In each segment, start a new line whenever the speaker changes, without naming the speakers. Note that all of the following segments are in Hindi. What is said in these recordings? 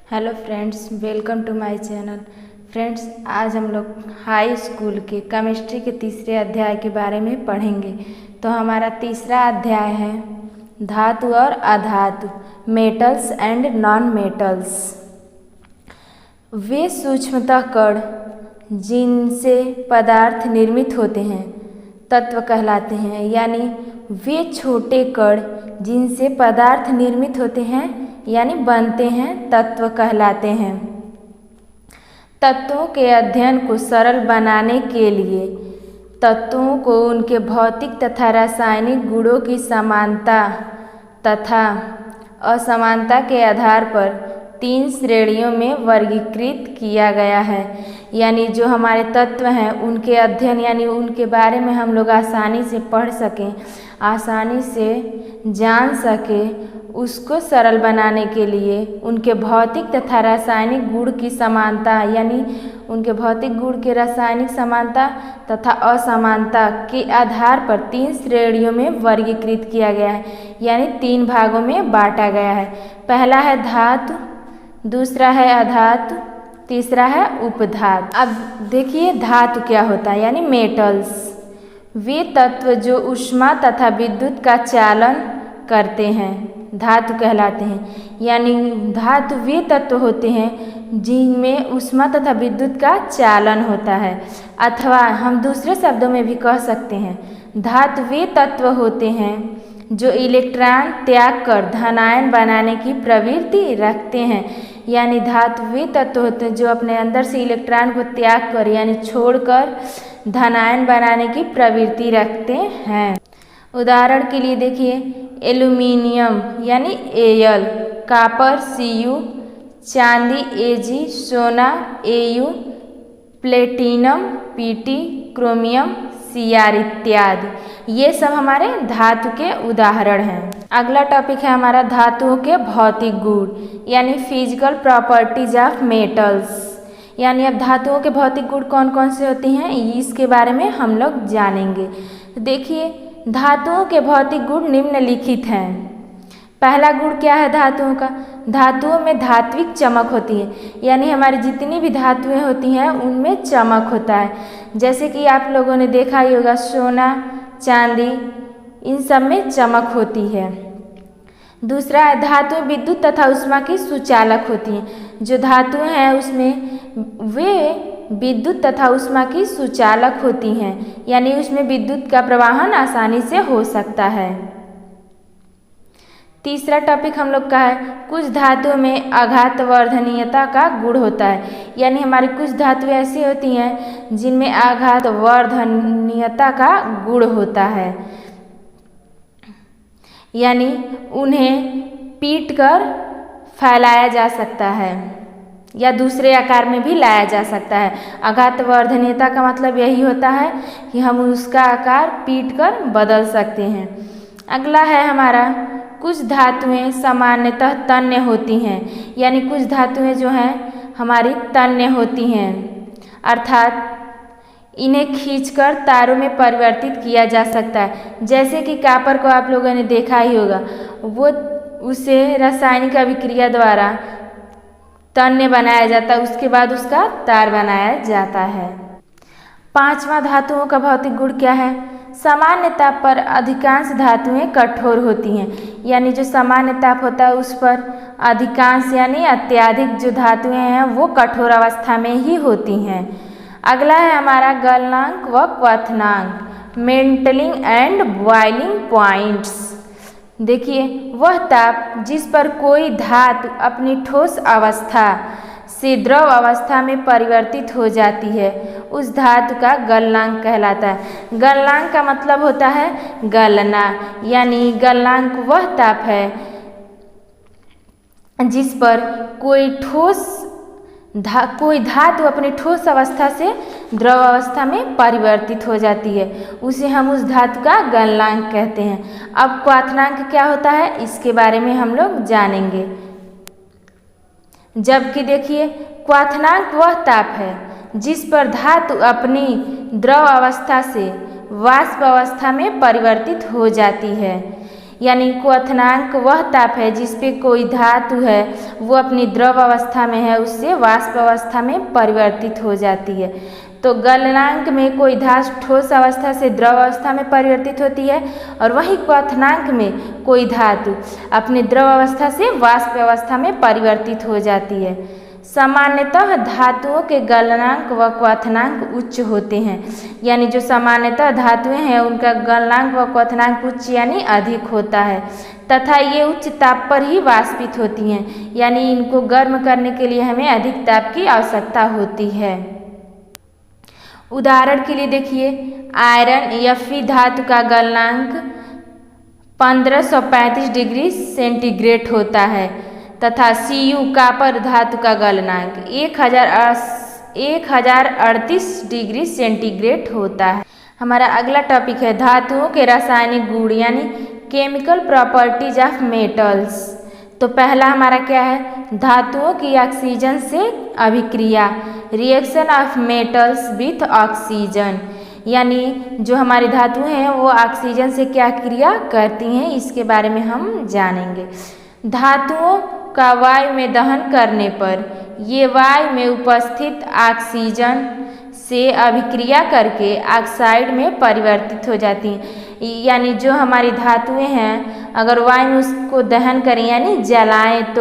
Hello friends, welcome to my channel. Friends, आज हम लोग हाई स्कूल के केमिस्ट्री के तीसरे अध्याय के बारे में पढ़ेंगे। तो हमारा तीसरा अध्याय है धातु और अधातु, मेटल्स एंड नॉन मेटल्स। वे सूक्ष्मतः कण जिनसे पदार्थ निर्मित होते हैं तत्व कहलाते हैं। यानी वे छोटे कण जिनसे पदार्थ निर्मित होते हैं यानी बनते हैं तत्व कहलाते हैं। तत्वों के अध्ययन को सरल बनाने के लिए तत्वों को उनके भौतिक तथा रासायनिक गुणों की समानता तथा असमानता के आधार पर 3 श्रेणियों में वर्गीकृत किया गया है। यानी जो हमारे तत्व हैं उनके अध्ययन यानी उनके बारे में हम लोग आसानी से पढ़ सकें, आसानी से जान सकें, उसको सरल बनाने के लिए उनके भौतिक तथा रासायनिक गुण की समानता यानी उनके भौतिक गुण के रासायनिक समानता तथा असमानता के आधार पर 3 श्रेणियों में वर्गीकृत किया गया है। यानी 3 भागों में बांटा गया है। पहला है धातु, दूसरा है अधातु, तीसरा है उपधातु। अब देखिए धातु क्या होता है यानी मेटल्स। वे तत्व जो ऊष्मा तथा विद्युत का चालन करते हैं धातु कहलाते हैं। यानी धातु वे तत्व होते हैं जिनमें ऊष्मा तथा विद्युत का चालन होता है, अथवा हम दूसरे शब्दों में भी कह सकते हैं धातु वे तत्व होते हैं जो इलेक्ट्रॉन त्याग कर धनायन बनाने की प्रवृत्ति रखते हैं। यानी धातु वे तत्व होते हैं जो अपने अंदर से इलेक्ट्रॉन को त्याग कर यानी छोड़कर धनायन बनाने की प्रवृत्ति रखते हैं। उदाहरण के लिए देखिए एल्यूमिनियम यानी Al, कॉपर Cu, चांदी Ag, सोना Au, platinum Pt, chromium Cr इत्यादि। ये सब हमारे धातु के उदाहरण हैं। अगला टॉपिक है हमारा धातुओं के भौतिक गुण यानी फिजिकल प्रॉपर्टीज ऑफ मेटल्स। यानी अब धातुओं के भौतिक गुण कौन कौन से होते हैं इसके बारे में हम लोग जानेंगे। तो देखिए धातुओं के भौतिक गुण निम्नलिखित हैं। पहला गुण क्या है धातुओं का? धातुओं में धात्विक चमक होती है। यानी हमारी जितनी भी धातुएं होती हैं उनमें चमक होता है। जैसे कि आप लोगों ने देखा ही होगा सोना, चांदी, इन सब में चमक होती है। दूसरा है धातुएं विद्युत तथा ऊष्मा की सुचालक होती हैं। जो धातुएं हैं उसमें वे विद्युत तथा ऊष्मा की सुचालक होती हैं, यानी उसमें विद्युत का प्रवाहन आसानी से हो सकता है। तीसरा टॉपिक हम लोग का है कुछ धातुओं में आघातवर्धनीयता का गुण होता है। यानी हमारी कुछ धातुएं ऐसी होती हैं जिनमें आघातवर्धनीयता का गुण होता है। यानी उन्हें पीटकर फैलाया जा सकता है या दूसरे आकार में भी लाया जा सकता है। आघातवर्धनीयता का मतलब यही होता है कि हम उसका आकार पीटकर बदल सकते हैं। अगला है हमारा कुछ धातुएं सामान्यतः तन्य होती हैं। यानी कुछ धातुएं जो हैं हमारी तन्य होती हैं, अर्थात इन्हें खींचकर तारों में परिवर्तित किया जा सकता है। जैसे कि कॉपर को आप लोगों ने देखा ही होगा, वो उसे रासायनिक अभिक्रिया द्वारा तन्य बनाया जाता है, उसके बाद उसका तार बनाया जाता है। पांचवा धातुओं का भौतिक गुण क्या है? सामान्य ताप पर अधिकांश धातुएं कठोर होती हैं। यानी जो सामान्य ताप होता है उस पर अधिकांश यानी अत्यधिक जो धातुएं हैं वो कठोर अवस्था में ही होती हैं। अगला है हमारा गलनांक व क्वथनांक, मेल्टिंग एंड बॉइलिंग पॉइंट्स। देखिए वह ताप जिस पर कोई धातु अपनी ठोस अवस्था से द्रव अवस्था में परिवर्तित हो जाती है उस धातु का गलनांक कहलाता है। गलनांक का मतलब होता है गलना। यानी गलनांक वह ताप है जिस पर कोई धातु अपनी ठोस अवस्था से द्रव अवस्था में परिवर्तित हो जाती है, उसे हम उस धातु का गलनांक कहते हैं। अब क्वथनांक क्या होता है इसके बारे में हम लोग जानेंगे। जबकि देखिए क्वथनांक वह ताप है जिस पर धातु अपनी द्रव अवस्था से वाष्प अवस्था में परिवर्तित हो जाती है। यानी क्वथनांक वह ताप है जिस पे कोई धातु है वो अपनी द्रव अवस्था में है उससे वाष्प अवस्था में परिवर्तित हो जाती है। तो गलनांक में कोई धातु ठोस अवस्था से द्रव अवस्था में परिवर्तित होती है और वही क्वथनांक में कोई धातु अपनी द्रव अवस्था से वाष्प अवस्था में परिवर्तित हो जाती है। सामान्यतः धातुओं के गलनांक व क्वथनांक उच्च होते हैं, यानी जो सामान्यतः धातुएं हैं उनका गलनांक व क्वथनांक उच्च यानी अधिक होता है तथा ये उच्च ताप पर ही वाष्पित होती हैं, यानी इनको गर्म करने के लिए हमें अधिक ताप की आवश्यकता होती है। उदाहरण के लिए देखिए, आयरन Fe धातु का गलनांक 1535 डिग्री सेंटीग्रेड होता है तथा Cu कॉपर धातु का गलनांक 1038 डिग्री सेंटीग्रेड होता है। हमारा अगला टॉपिक है धातुओं के रासायनिक गुण यानी केमिकल प्रॉपर्टीज ऑफ मेटल्स। तो पहला हमारा क्या है, धातुओं की ऑक्सीजन से अभिक्रिया, reaction of metals with oxygen, यानी जो हमारी धातुएं हैं वो ऑक्सीजन से क्या क्रिया करती हैं इसके बारे में हम जानेंगे। धातुओं का वायु में दहन करने पर ये वायु में उपस्थित ऑक्सीजन से अभिक्रिया करके ऑक्साइड में परिवर्तित हो जाती हैं। यानी जो हमारी धातुएं हैं अगर वायु में उसको दहन करें यानी जलाएं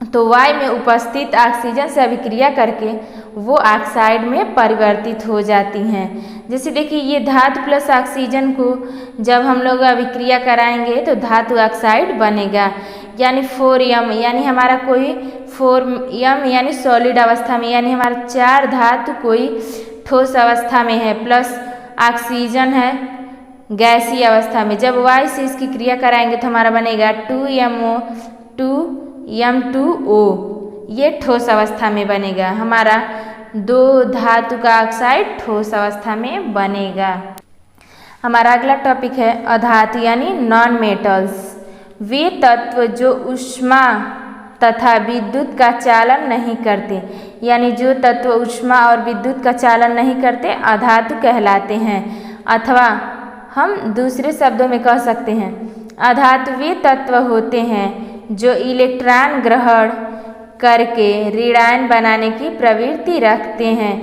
तो वायु में उपस्थित ऑक्सीजन से अभिक्रिया करके वो ऑक्साइड में परिवर्तित हो जाती हैं। जैसे देखिए ये धातु प्लस ऑक्सीजन को जब हम लोग अभिक्रिया कराएंगे तो धातु ऑक्साइड बनेगा, यानी 4m, यानी हमारा कोई 4m यानी सॉलिड अवस्था में, यानी हमारा 4 धातु कोई ठोस अवस्था में है प्लस ऑक्सीजन है गैसीय अवस्था में। जब वायु से इसकी क्रिया कराएंगे तो हमारा बनेगा 2MO 2M2O, ये ठोस अवस्था में बनेगा। हमारा 2 धातु का ऑक्साइड ठोस अवस्था में बनेगा। हमारा अगला टॉपिक है अधातु यानी नॉन मेटल्स। वे तत्व जो ऊष्मा तथा विद्युत का चालन नहीं करते, यानी जो तत्व ऊष्मा और विद्युत का चालन नहीं करते अधातु कहलाते हैं। अथवा हम दूसरे शब्दों में कह सकते हैं अधातु वे तत्व होते हैं जो इलेक्ट्रॉन ग्रहण करके ऋणायन बनाने की प्रवृत्ति रखते हैं।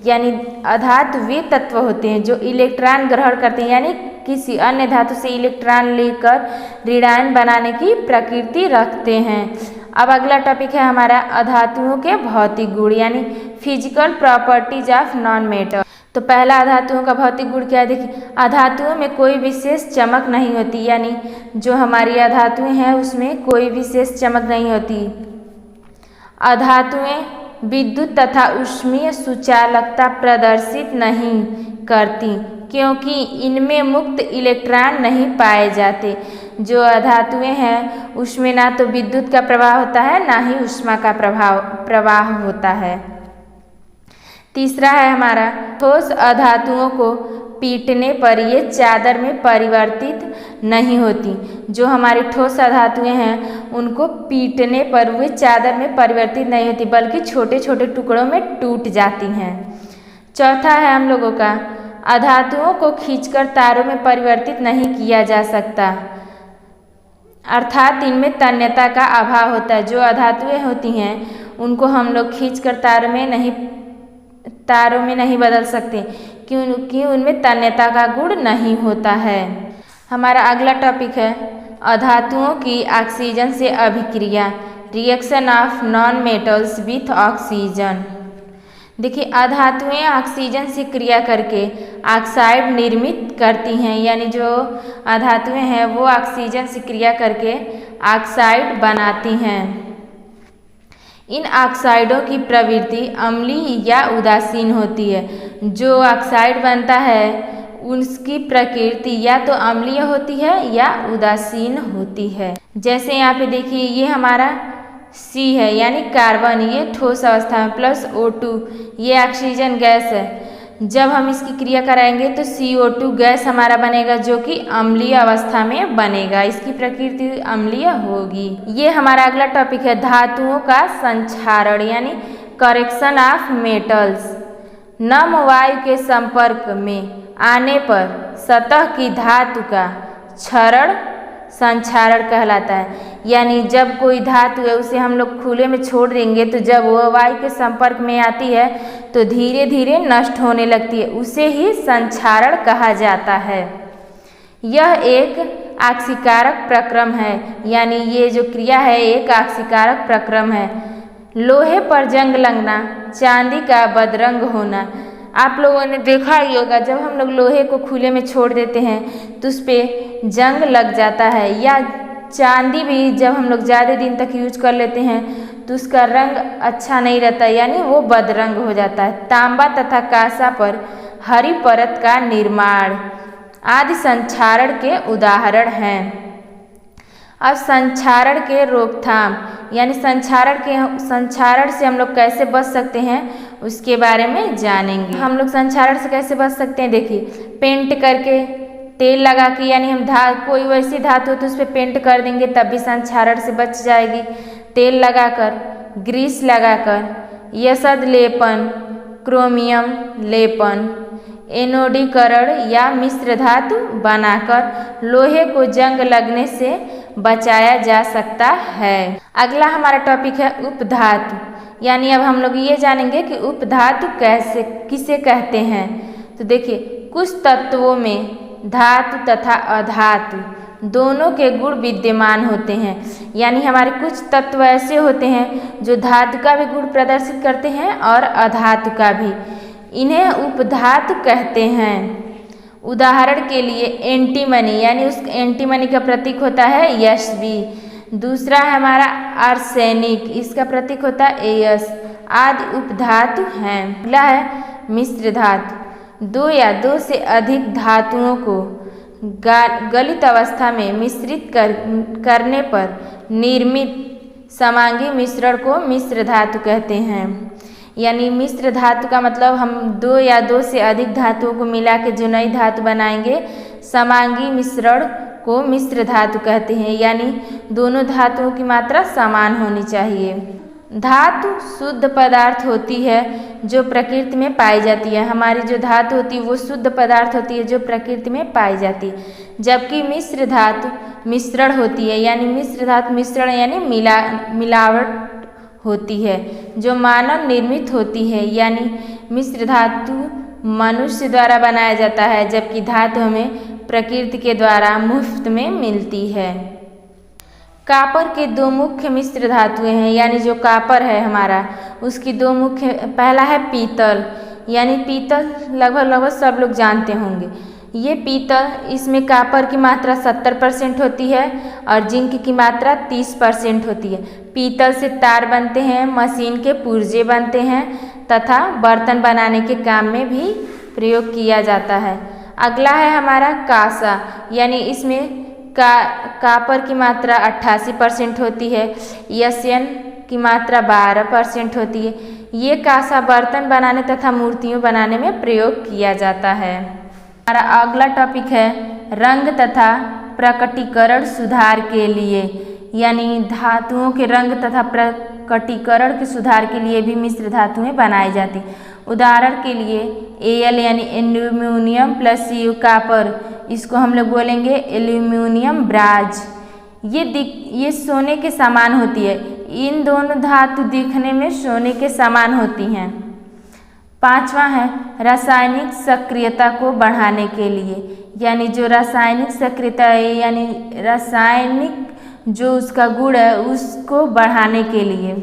यानी अधातु वे तत्व होते हैं जो इलेक्ट्रॉन ग्रहण करते हैं, यानी किसी अन्य धातु से इलेक्ट्रॉन लेकर ऋणायन बनाने की प्रकृति रखते हैं। अब अगला टॉपिक है हमारा अधातुओं के भौतिक गुण यानी physical properties of non metal. तो पहला अधातुओं का भौतिक गुण क्या है, देखिए अधातुओं में कोई विशेष चमक नहीं होती, यानी जो हमारी अधातुएं हैं उसमें कोई विशेष चमक नहीं होती। अधातुएं विद्युत तथा ऊष्मीय सुचालकता प्रदर्शित नहीं करती क्योंकि इनमें मुक्त इलेक्ट्रॉन नहीं पाए जाते। जो अधातुएं हैं उसमें ना तो विद्युत का प्रवाह होता है ना ही ऊष्मा का प्रवाह होता है। तीसरा है हमारा ठोस अधातुओं को पीटने पर ये चादर में परिवर्तित नहीं होती। जो हमारी ठोस अधातुएं हैं उनको पीटने पर वे चादर में परिवर्तित नहीं होती बल्कि छोटे छोटे टुकड़ों में टूट जाती हैं। चौथा है हम लोगों का अधातुओं को खींचकर तारों में परिवर्तित नहीं किया जा सकता, अर्थात इनमें तन्यता का अभाव होता है। जो अधातुएं होती हैं उनको हम लोग खींचकर तारों में नहीं बदल सकते क्योंकि उनमें तन्यता का गुण नहीं होता है। हमारा अगला टॉपिक है अधातुओं की ऑक्सीजन से अभिक्रिया, reaction of non metals with oxygen. देखिए अधातुएं ऑक्सीजन से क्रिया करके ऑक्साइड निर्मित करती हैं, यानी जो अधातुएं हैं वो ऑक्सीजन से क्रिया करके ऑक्साइड बनाती हैं। इन ऑक्साइडों की प्रवृत्ति अम्लीय या उदासीन होती है। जो ऑक्साइड बनता है उसकी प्रकृति या तो अम्लीय होती है या उदासीन होती है। जैसे यहाँ पे देखिए ये हमारा C है यानी कार्बन, ये ठोस अवस्था में प्लस O2 ये ऑक्सीजन गैस है। जब हम इसकी क्रिया कराएंगे तो CO2 गैस हमारा बनेगा जो कि अम्लीय अवस्था में बनेगा, इसकी प्रकृति अम्लीय होगी। ये हमारा अगला टॉपिक है धातुओं का संक्षारण यानी करेक्शन ऑफ मेटल्स। नम वायु के संपर्क में आने पर सतह की धातु का क्षरण संक्षारण कहलाता है। यानी जब कोई धातु है उसे हम लोग खुले में छोड़ देंगे तो जब वह वायु के संपर्क में आती है तो धीरे धीरे नष्ट होने लगती है, उसे ही संक्षारण कहा जाता है। यह एक आक्सीकारक प्रक्रम है, यानी ये जो क्रिया है एक आक्सीकारक प्रक्रम है। लोहे पर जंग लगना, चांदी का बदरंग होना। आप लोगों ने देखा ही होगा जब हम लोग लोहे को खुले में छोड़ देते हैं तो उस पर जंग लग जाता है, या चांदी भी जब हम लोग ज़्यादा दिन तक यूज कर लेते हैं तो उसका रंग अच्छा नहीं रहता, यानी वो बदरंग हो जाता है। तांबा तथा कांसा पर हरी परत का निर्माण आदि संक्षारण के उदाहरण हैं। अब संक्षारण के रोकथाम, यानी संक्षारण से हम लोग कैसे बच सकते हैं उसके बारे में जानेंगे। हम लोग संक्षारण से कैसे बच सकते हैं, देखिए पेंट करके, तेल लगा के, यानी हम कोई वैसी धातु हो तो उस पर पेंट कर देंगे तब भी संक्षारण से बच जाएगी। तेल लगाकर, ग्रीस लगाकर, यशद लेपन, क्रोमियम लेपन, एनोडीकरण या मिश्र धातु बनाकर लोहे को जंग लगने से बचाया जा सकता है। अगला हमारा टॉपिक है उपधातु, यानी अब हम लोग ये जानेंगे कि उपधातु किसे कहते हैं। तो देखिए कुछ तत्वों में धातु तथा अधातु दोनों के गुण विद्यमान होते हैं, यानी हमारे कुछ तत्व ऐसे होते हैं जो धातु का भी गुण प्रदर्शित करते हैं और अधातु का भी, इन्हें उपधातु कहते हैं। उदाहरण के लिए एंटीमनी, यानी उस एंटीमनी का प्रतीक होता है Sb। दूसरा है हमारा आर्सेनिक, इसका प्रतीक होता है As आदि उपधातु हैं। अगला है मिश्र धातु, दो या दो से अधिक धातुओं को गलित अवस्था में मिश्रित करने पर निर्मित समांगी मिश्रण को मिश्र धातु कहते हैं। यानी मिश्र धातु का मतलब हम दो या दो से अधिक धातुओं को मिला के जो नई धातु बनाएंगे, समांगी मिश्रण को मिश्र धातु कहते हैं, यानी दोनों धातुओं की मात्रा समान होनी चाहिए। धातु शुद्ध पदार्थ होती है जो प्रकृति में पाई जाती है। हमारी जो धातु होती है वो शुद्ध पदार्थ होती है जो प्रकृति में पाई जाती है, जबकि मिश्र धातु मिश्रण होती है, यानी मिश्र धातु मिश्रण यानी मिलावट होती है जो मानव निर्मित होती है। यानी मिश्र धातु मनुष्य द्वारा बनाया जाता है, जबकि धातु हमें प्रकृति के द्वारा मुफ्त में मिलती है। कॉपर के दो मुख्य मिश्र धातुएं हैं, यानी जो कॉपर है हमारा उसकी दो मुख्य, पहला है पीतल, यानी पीतल लगभग सब लोग जानते होंगे। ये पीतल, इसमें कॉपर की मात्रा 70% होती है और जिंक की मात्रा 30% होती है। पीतल से तार बनते हैं, मशीन के पुर्जे बनते हैं तथा बर्तन बनाने के काम में भी प्रयोग किया जाता है। अगला है हमारा कांसा, यानी इसमें कॉपर की मात्रा 88% होती है, Sn की मात्रा 12% होती है। ये कांसा बर्तन बनाने तथा मूर्तियों बनाने में प्रयोग किया जाता है। हमारा अगला टॉपिक है रंग तथा प्रकटीकरण सुधार के लिए, यानी धातुओं के रंग तथा प्रकटीकरण के सुधार के लिए भी मिश्र धातुएं बनाई जाती। उदाहरण के लिए Al यानी एल्यूमिनियम प्लस Cu कॉपर, इसको हम लोग बोलेंगे एल्यूमिनियम ब्राज। ये सोने के समान होती है। इन दोनों धातु दिखने में सोने के समान होती हैं। पांचवा है रासायनिक सक्रियता को बढ़ाने के लिए, यानी जो रासायनिक सक्रियता है, यानी रासायनिक जो उसका गुण है उसको बढ़ाने के लिए।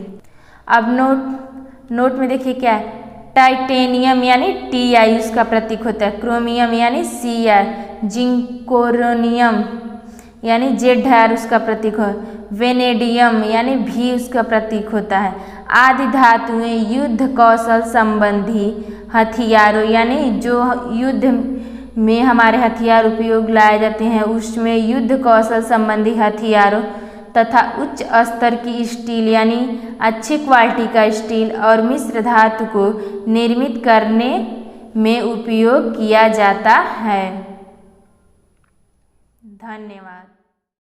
अब नोट में देखिए क्या है, टाइटेनियम यानी Ti उसका प्रतीक होता है, क्रोमियम यानी Ci, जिंकोरोनियम यानी Z उसका प्रतीक हो, वेनेडियम यानी V उसका प्रतीक होता है। आदि धातुएं युद्ध कौशल संबंधी हथियारों, यानी जो युद्ध में हमारे हथियार उपयोग लाए जाते हैं उसमें युद्ध कौशल संबंधी हथियारों तथा उच्च स्तर की स्टील यानी अच्छी क्वालिटी का स्टील और मिश्र धातु को निर्मित करने में उपयोग किया जाता है। धन्यवाद।